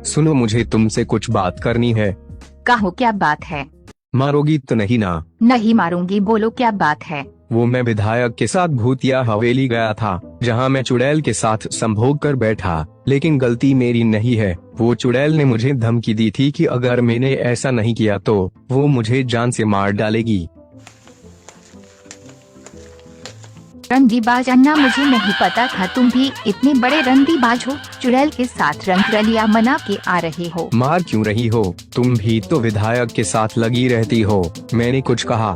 सुनो, मुझे तुमसे कुछ बात करनी है। कहो क्या बात है? मारोगी तो नहीं ना? नहीं मारूंगी, बोलो क्या बात है। वो मैं विधायक के साथ भूतिया हवेली गया था, जहाँ मैं चुड़ैल के साथ संभोग कर बैठा, लेकिन गलती मेरी नहीं है। वो चुड़ैल ने मुझे धमकी दी थी कि अगर मैंने ऐसा नहीं किया तो वो मुझे जान से मार डालेगी। रंडीबाज अन्ना, मुझे नहीं पता था तुम भी इतने बड़े रंडीबाज हो। चुड़ैल के साथ रंगरलिया मना के आ रहे हो। मार क्यों रही हो? तुम भी तो विधायक के साथ लगी रहती हो। मैंने कुछ कहा?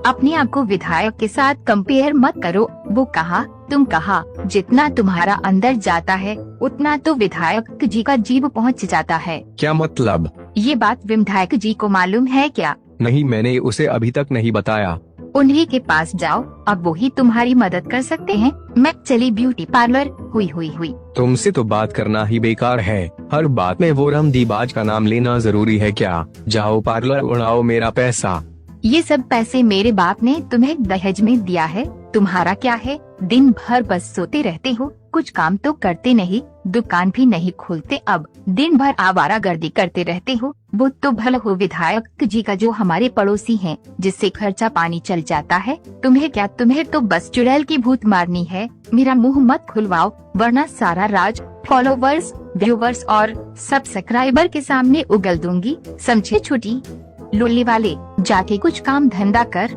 अपने आप को विधायक के साथ कंपेयर मत करो। वो कहा, तुम कहा, जितना तुम्हारा अंदर जाता है उतना तो विधायक जी का जीव पहुंच जाता है। क्या मतलब? ये बात विधायक जी को मालूम है क्या? नहीं, मैंने उसे अभी तक नहीं बताया। उन्हीं के पास जाओ, अब वो ही तुम्हारी मदद कर सकते हैं। मैं चली ब्यूटी पार्लर। हुई। तुमसे तो बात करना ही बेकार है। हर बात में वो रंडीबाज का नाम लेना जरूरी है क्या? जाओ पार्लर, उड़ाओ मेरा पैसा। ये सब पैसे मेरे बाप ने तुम्हें दहेज में दिया है। तुम्हारा क्या है? दिन भर बस सोते रहते हो, कुछ काम तो करते नहीं, दुकान भी नहीं खोलते। अब दिन भर आवारागर्दी करते रहते हो। वो तो भला हो विधायक जी का जो हमारे पड़ोसी हैं, जिससे खर्चा पानी चल जाता है। तुम्हें क्या? तुम्हें तो बस चुड़ैल की भूत मारनी है। मेरा मुंह मत खुलवाओ, वरना सारा राज फॉलोवर्स, व्यूवर्स और सब्सक्राइबर के सामने उगल दूंगी। समझे छोटी लोली वाले? जाके कुछ काम धंधा कर।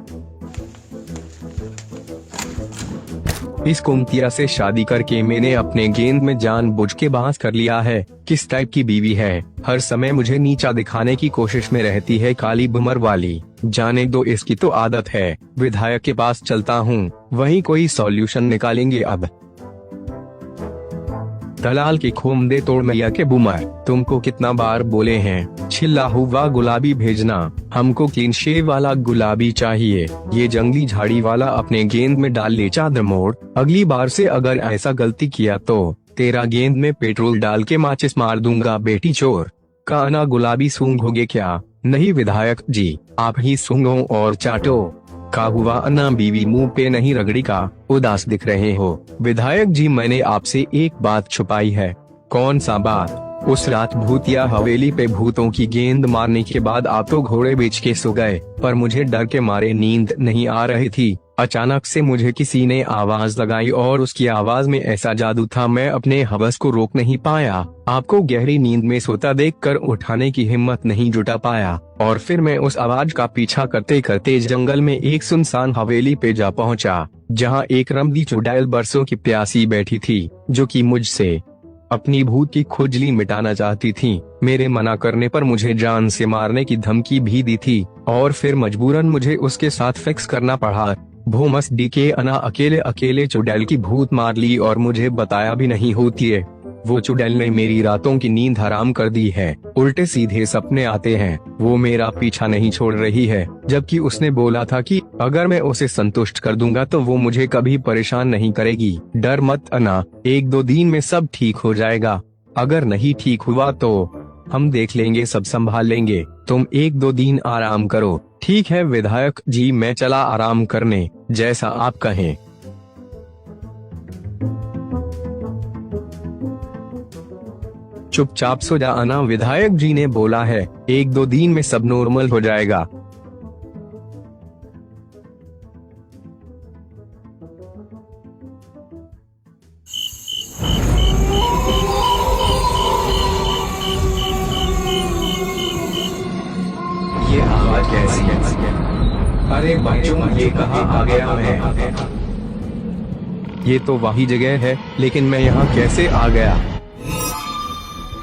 इस कुंतिया से शादी करके मैंने अपने गेंद में जानबूझ के बांस कर लिया है। किस टाइप की बीवी है? हर समय मुझे नीचा दिखाने की कोशिश में रहती है, काली बुमर वाली। जाने दो, इसकी तो आदत है। विधायक के पास चलता हूँ, वहीं कोई सॉल्यूशन निकालेंगे। अब दलाल की खूम दे तोड़ मैया के बुमर, तुमको कितना बार बोले हैं छिला हुआ गुलाबी भेजना। हमको क्लीन शेव वाला गुलाबी चाहिए। ये जंगली झाड़ी वाला अपने गेंद में डाल ले चादर मोड़। अगली बार से अगर ऐसा गलती किया तो तेरा गेंद में पेट्रोल डाल के माचिस मार दूंगा बेटी चोर। काना गुलाबी सूंघोगे क्या? नहीं विधायक जी, आप ही सूंघो और चाटो। का हुआ अन्ना, बीवी मुंह पे नहीं रगड़ी का? उदास दिख रहे हो। विधायक जी, मैंने आपसे एक बात छुपाई है। कौन सा बात? उस रात भूतिया हवेली पे भूतों की गेंद मारने के बाद आप तो घोड़े बेच के सो गए, पर मुझे डर के मारे नींद नहीं आ रही थी। अचानक से मुझे किसी ने आवाज लगाई और उसकी आवाज में ऐसा जादू था, मैं अपने हवस को रोक नहीं पाया। आपको गहरी नींद में सोता देखकर उठाने की हिम्मत नहीं जुटा पाया, और फिर मैं उस आवाज का पीछा करते करते जंगल में एक सुनसान हवेली पे जा पहुंचा, जहां एक रमदी चुड़ैल बरसों की प्यासी बैठी थी, जो कि मुझसे अपनी भूत की खुजली मिटाना चाहती थी। मेरे मना करने पर मुझे जान से मारने की धमकी भी दी थी, और फिर मजबूरन मुझे उसके साथ फिक्स करना पड़ा। भोमस डी के अना अकेले चुड़ैल की भूत मार ली, और मुझे बताया भी नहीं होती है। वो चुड़ैल ने मेरी रातों की नींद हराम कर दी है। उल्टे सीधे सपने आते हैं। वो मेरा पीछा नहीं छोड़ रही है, जबकि उसने बोला था कि अगर मैं उसे संतुष्ट कर दूंगा तो वो मुझे कभी परेशान नहीं करेगी। डर मत अना, 1-2 दिन में सब ठीक हो जाएगा। अगर नहीं ठीक हुआ तो हम देख लेंगे, सब संभाल लेंगे। तुम 1-2 दिन आराम करो। ठीक है विधायक जी, मैं चला आराम करने, जैसा आप कहें। चुपचाप सो जा अना, विधायक जी ने बोला है 1-2 दिन में सब नॉर्मल हो जाएगा। ये आवाज कैसी है? अरे बच्चों, ये कहाँ आ गया मैं? ये तो वही जगह है, लेकिन मैं यहाँ कैसे आ गया?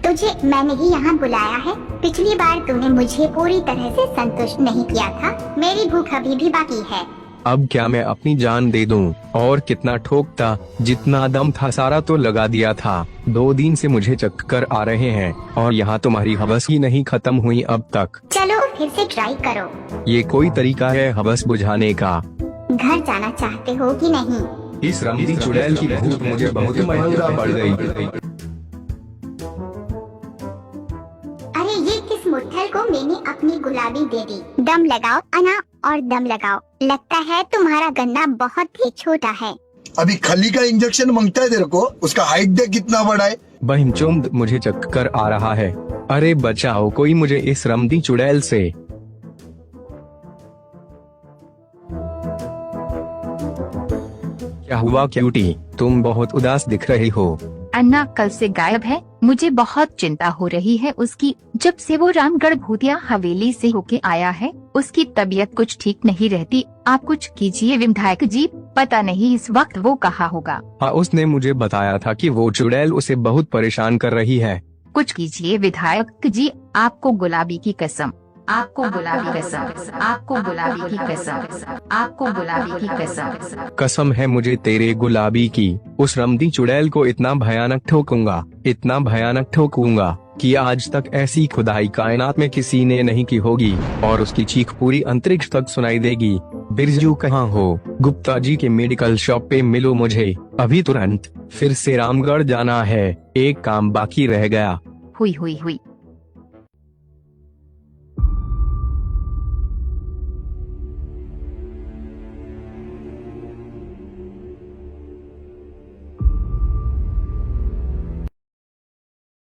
तुझे मैंने ही यहाँ बुलाया है। पिछली बार तूने मुझे पूरी तरह से संतुष्ट नहीं किया था। मेरी भूख अभी भी बाकी है। अब क्या मैं अपनी जान दे दूं? और कितना ठोकता, जितना दम था सारा तो लगा दिया था। 2 दिन से मुझे चक्कर आ रहे हैं, और यहाँ तुम्हारी हवस ही नहीं खत्म हुई अब तक। चलो फिर से ट्राई करो। ये कोई तरीका है हवस बुझाने का? घर जाना चाहते हो कि नहीं? इस रंगीली चुड़ैल की भूत मुझे बहुत महंगा पड़ गई। अरे ये इस मुट्ठल को मैंने अपनी गुलाबी दे दी। दम लगाओ अन्ना और दम लगाओ। लगता है तुम्हारा गन्ना बहुत ही छोटा है। अभी खली का इंजेक्शन मांगता है तेरे को, उसका हाइट देख कितना बड़ा है। बहिमचोद मुझे चक्कर आ रहा है। अरे बचाओ कोई मुझे इस रमदी चुड़ैल से। क्या हुआ क्यूटी, तुम बहुत उदास दिख रही हो। अन्ना कल से गायब है, मुझे बहुत चिंता हो रही है उसकी। जब से वो रामगढ़ भूतिया हवेली से होके आया है उसकी तबीयत कुछ ठीक नहीं रहती। आप कुछ कीजिए विधायक जी, पता नहीं इस वक्त वो कहाँ होगा। हाँ, उसने मुझे बताया था कि वो चुड़ैल उसे बहुत परेशान कर रही है। कुछ कीजिए विधायक जी, आपको गुलाबी की कसम, आपको गुलाबी कसम, आपको गुलाबी की कसम, आपको गुलाबी की कसम। कसम है मुझे तेरे गुलाबी की। उस रमदी चुड़ैल को इतना भयानक ठोकूंगा, इतना भयानक ठोकूंगा कि आज तक ऐसी खुदाई कायनात में किसी ने नहीं की होगी और उसकी चीख पूरी अंतरिक्ष तक सुनाई देगी। बिरजू कहाँ हो? गुप्ता जी के मेडिकल शॉप पे मिलो मुझे अभी तुरंत। फिर से रामगढ़ जाना है, एक काम बाकी रह गया। हुई।